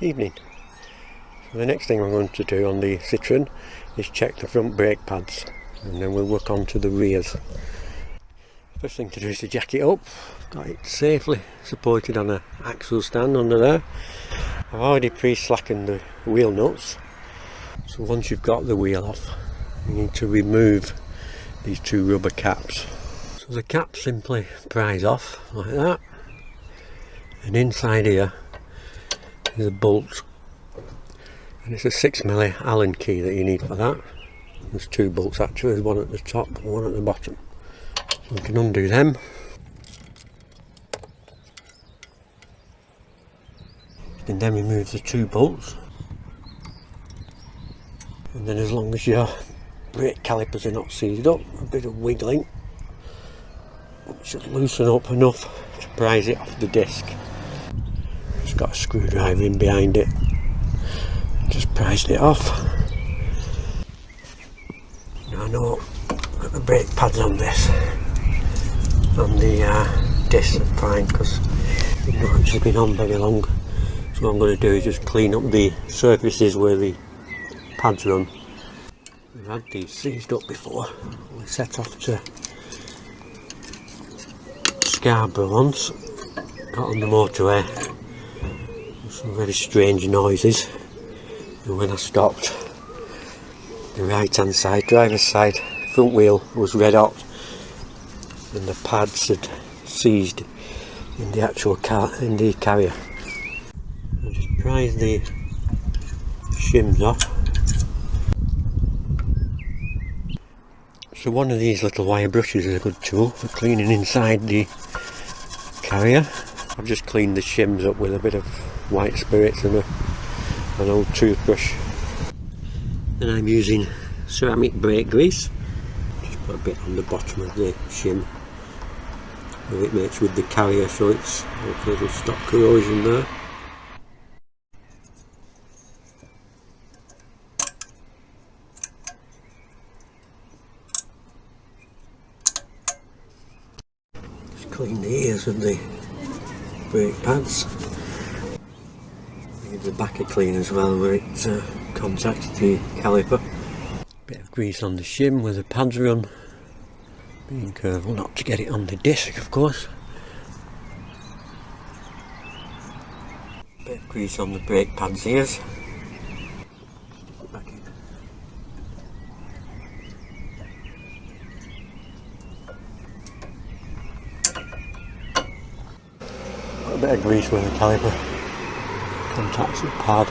Evening. So the next thing I'm going to do on the Citroen is check the front brake pads, and then we'll work on to the rears. First thing to do is to jack it up. Got it safely supported on an axle stand under there. I've already pre-slackened the wheel nuts, so once you've got the wheel off you need to remove these two rubber caps. So the caps simply prise off like that, and inside here is a bolt, and it's a 6mm Allen key that you need for that. There's two bolts actually, there's one at the top and one at the bottom. So we can undo them. You can then remove the two bolts, and then as long as your brake calipers are not seized up, a bit of wiggling should loosen up enough to prise it off the disc. It's got a screwdriver in behind it, just prised it off. Now I know that the brake pads on this, on the discs are fine because they've not actually been on very long. So what I'm going to do is just clean up the surfaces where the pads run. We've had these seized up before. We set off to Scarborough once, got on the motorway, some very strange noises, and when I stopped, the right hand side, driver's side, front wheel was red hot, and the pads had seized in the actual car, in the carrier. I just prise the shims off. So one of these little wire brushes is a good tool for cleaning inside the carrier. I've just cleaned the shims up with a bit of white spirits and an old toothbrush. Then I'm using ceramic brake grease. Just put a bit on the bottom of the shim where it mates with the carrier, so it's hopefully it'll stop corrosion there. Clean the ears of the brake pads. Give the back a clean as well where it contacts the caliper. Bit of grease on the shim where the pads run. Being careful not to get it on the disc, of course. Bit of grease on the brake pads ears. Back in. A bit of grease where the caliper contacts the pad.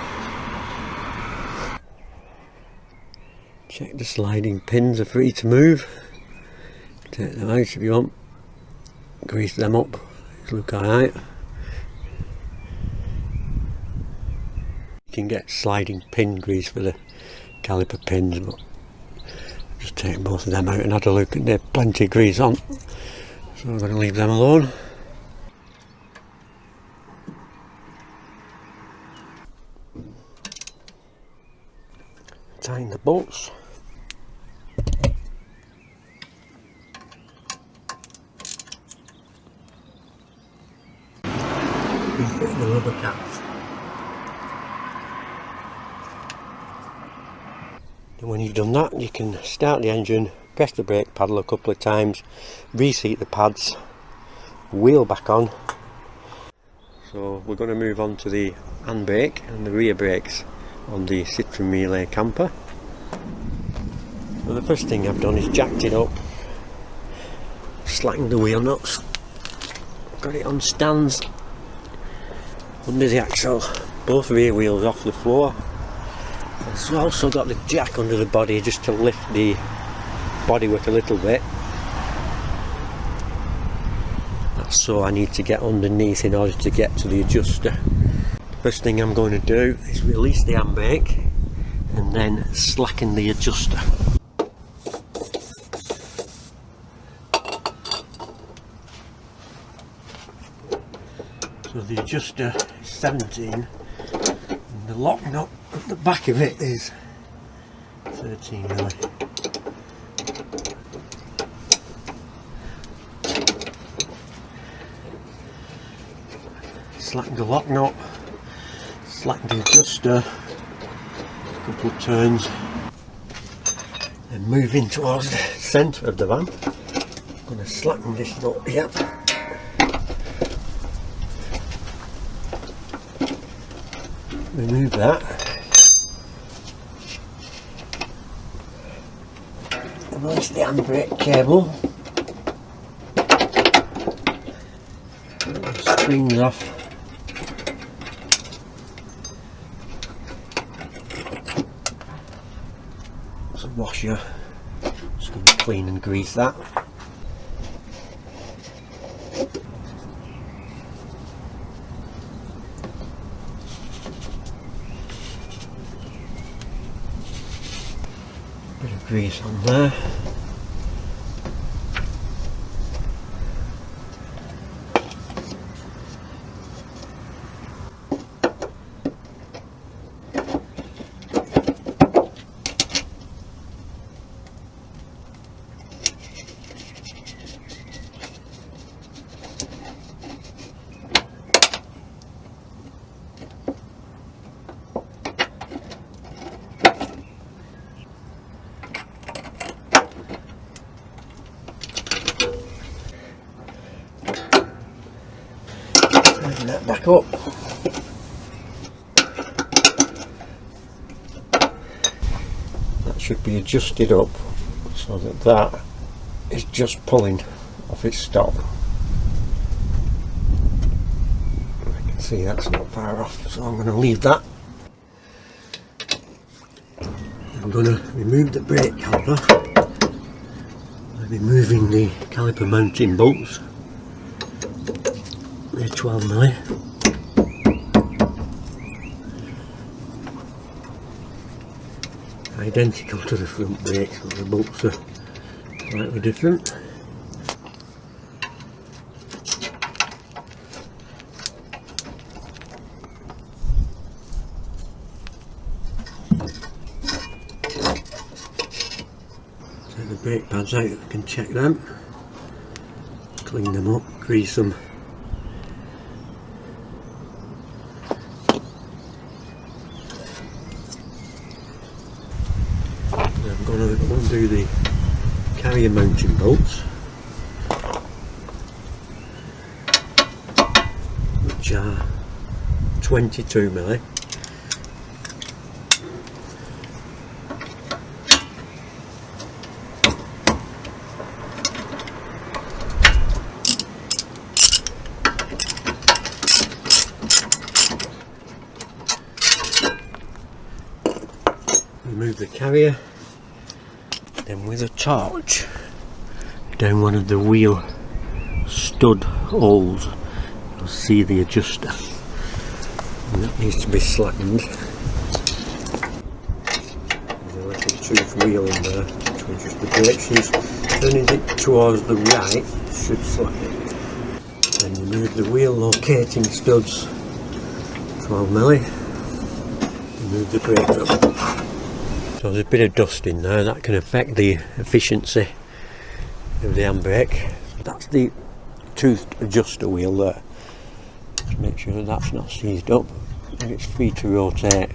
Check the sliding pins are free to move. Take them out if you want. Grease them up. These look alright. You can get sliding pin grease for the caliper pins, but just take both of them out and had a look, and there's plenty of grease on. So I'm going to leave them alone. Tighten the bolts. Refit the rubber caps. And when you've done that, you can start the engine, press the brake paddle a couple of times, reseat the pads, wheel back on. So we're going to move on to the handbrake and the rear brakes on the Citroen Relay camper. So the first thing I've done is jacked it up, slackened the wheel nuts, got it on stands under the axle, both rear wheels off the floor. I've also got the jack under the body just to lift the bodywork a little bit. That's so I need to get underneath in order to get to the adjuster. First thing I'm going to do is release the handbrake and then slacken the adjuster. So the adjuster is 17 and the lock nut at the back of it is 13mm. Slacken the lock nut, slacken the adjuster, a couple of turns, and moving towards the centre of the van. I'm going to slacken this nut here. Remove that. Release the handbrake cable. Springs off. There's a washer. Just going to clean and grease that. Bit of grease on there. Open that back up. That should be adjusted up so that that is just pulling off its stop. I can see that's not far off, so I'm going to leave that. I'm going to remove the brake caliper by removing the caliper mounting bolts. They're 12mm. Identical to the front brakes, but the bolts are slightly different. Take the brake pads out, you can check them, clean them up, grease them. I'm going to undo the carrier mounting bolts, which are 22mm. Remove the carrier. Then with a torch down one of the wheel stud holes, you'll see the adjuster, and that needs to be slackened. There's a little tooth wheel in there to adjust the brake shoes. Turning it towards the right should slacken it. Then remove the wheel locating studs, 12mm. Remove the brake drum. So there's a bit of dust in there that can affect the efficiency of the handbrake. That's the toothed adjuster wheel there. Just make sure that that's not seized up and it's free to rotate.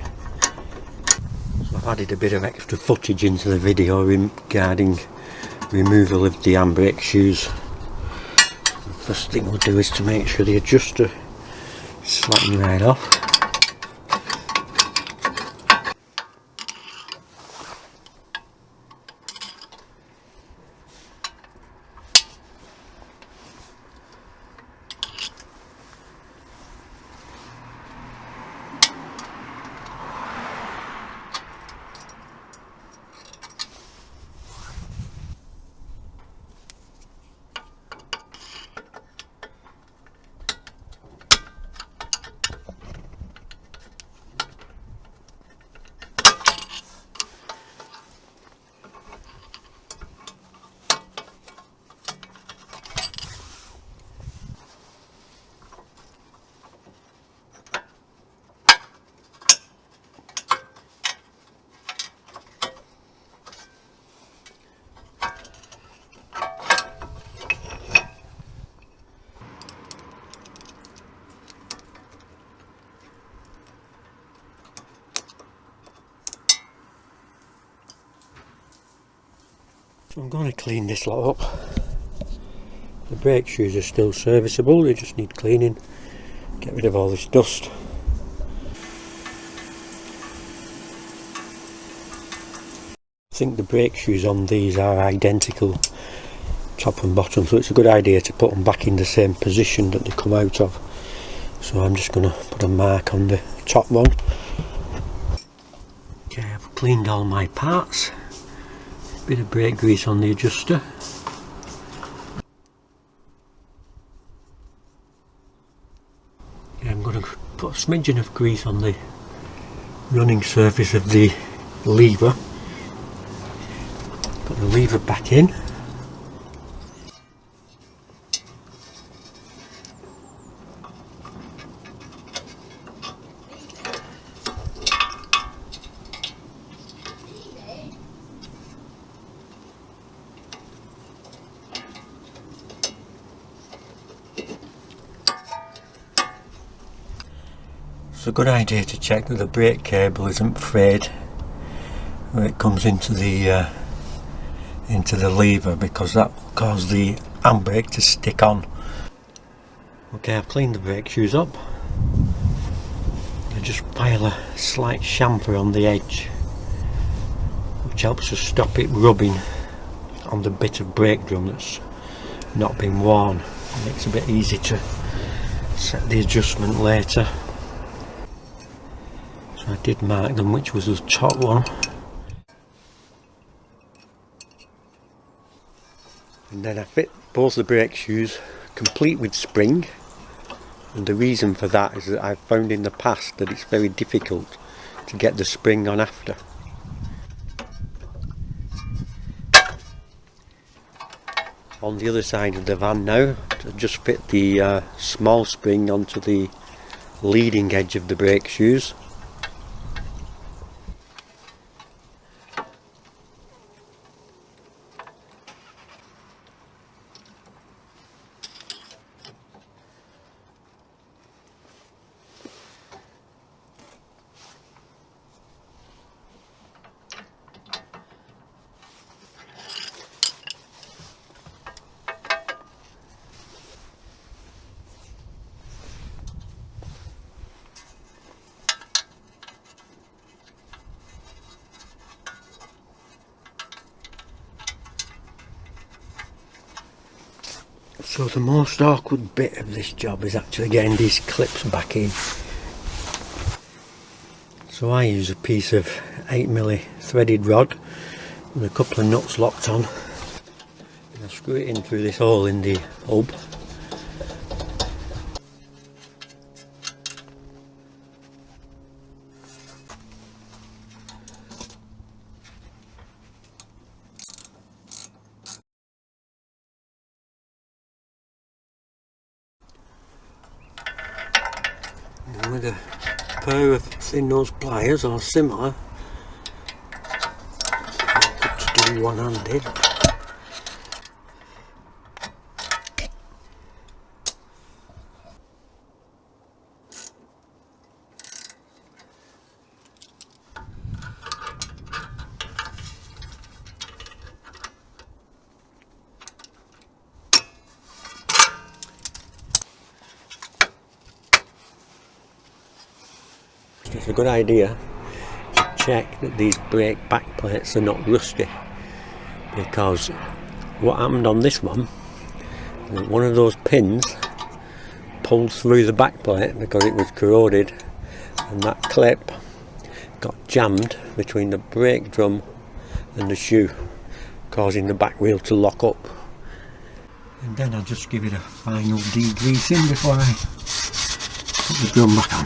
So I've added a bit of extra footage into the video regarding removal of the handbrake shoes. The first thing we'll do is to make sure the adjuster is sliding right off. So I'm going to clean this lot up. The brake shoes are still serviceable, they just need cleaning. Get rid of all this dust. I think the brake shoes on these are identical top and bottom, so it's a good idea to put them back in the same position that they come out of. So I'm just going to put a mark on the top one. Okay, I've cleaned all my parts. Bit of brake grease on the adjuster. Okay, I'm going to put a smidgen of grease on the running surface of the lever. Put the lever back in. It's a good idea to check that the brake cable isn't frayed when it comes into the lever, because that will cause the handbrake to stick on. Okay, I've cleaned the brake shoes up. I just pile a slight chamfer on the edge, which helps to stop it rubbing on the bit of brake drum that's not been worn. It makes it a bit easy to set the adjustment later. So I did mark them, which was the top one. And then I fit both the brake shoes complete with spring, and the reason for that is that I've found in the past that it's very difficult to get the spring on after. On the other side of the van now, I just fit the small spring onto the leading edge of the brake shoes. So the most awkward bit of this job is actually getting these clips back in. So I use a piece of 8mm threaded rod with a couple of nuts locked on, and I screw it in through this hole in the hub. And with a pair of thin nose pliers or similar, good to do one-handed. It's a good idea to check that these brake back plates are not rusty, because what happened on this one of those pins pulled through the back plate because it was corroded, and that clip got jammed between the brake drum and the shoe, causing the back wheel to lock up. And then I'll just give it a final degreasing before I put the drum back on.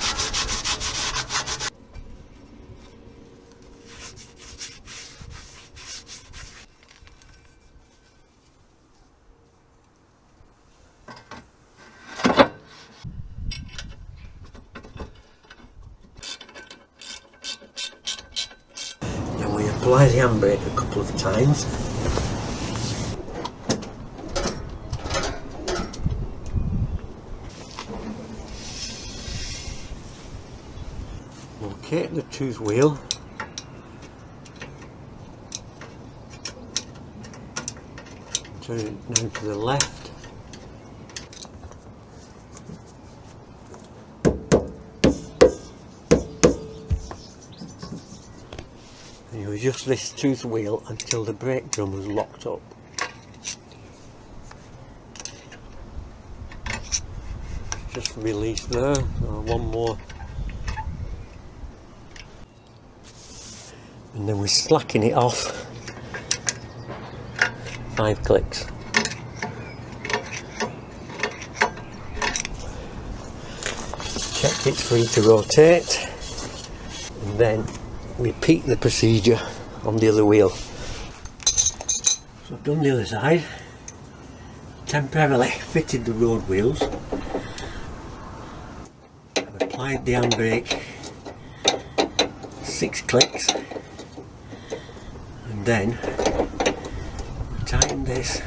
Then we apply the handbrake a couple of times. Locate the tooth wheel. turn it now to the left. And you adjust this tooth wheel until the brake drum is locked up. Just release there, one more. And then we slacken it off 5 clicks. Check it's free to rotate, and then repeat the procedure on the other wheel. So I've done the other side, temporarily fitted the road wheels, I've applied the handbrake, 6 clicks, and then tighten this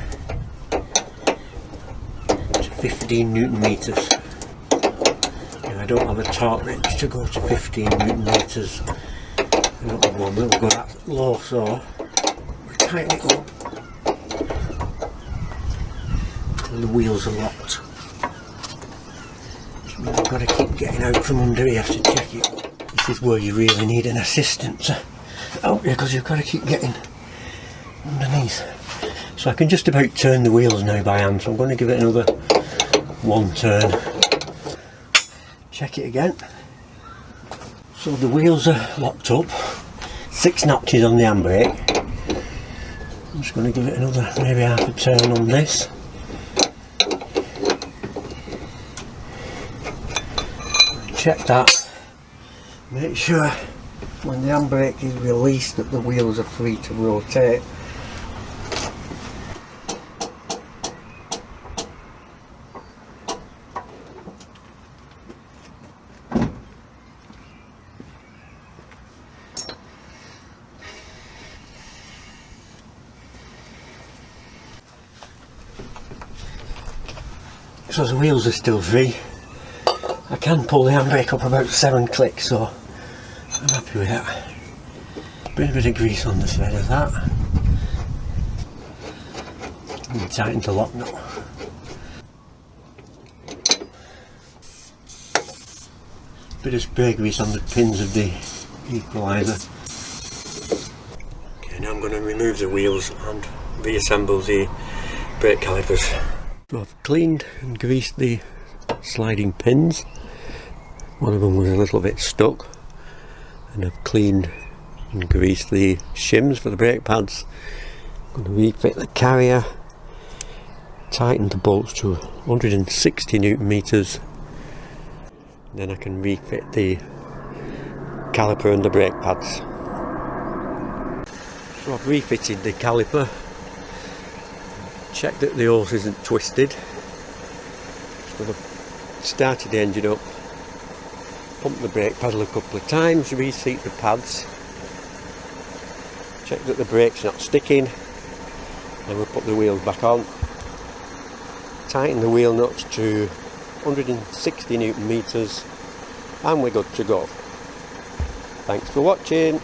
to 15 Newton meters. I don't have a torque wrench to go to 15 Newton meters at the moment. We'll go that low, so we tighten it up until the wheels are locked. Which means I've got to keep getting out from under here to check it. This is where you really need an assistant out here, because you've got to keep getting underneath. So I can just about turn the wheels now by hand, so I'm going to give it another 1 turn. Check it again. So the wheels are locked up, 6 notches on the handbrake. I'm just going to give it another maybe half a turn on this. Check that. Make sure when the handbrake is released that the wheels are free to rotate. So the wheels are still free. I can pull the handbrake up about 7 clicks, so I'm happy with that. Put a bit of grease on the thread of that. And tighten the lock nut. Bit of spray grease on the pins of the equaliser. Okay, now I'm going to remove the wheels and reassemble the brake calipers. So I've cleaned and greased the sliding pins. One of them was a little bit stuck, and I've cleaned and greased the shims for the brake pads. I'm going to refit the carrier, tighten the bolts to 160 Newton meters, then I can refit the caliper and the brake pads. So I've refitted the caliper. Check that the hose isn't twisted. Just going to start the engine up, pump the brake pedal a couple of times, reseat the pads, check that the brake's not sticking, then we'll put the wheels back on, tighten the wheel nuts to 160 Newton meters, and we're good to go. Thanks for watching.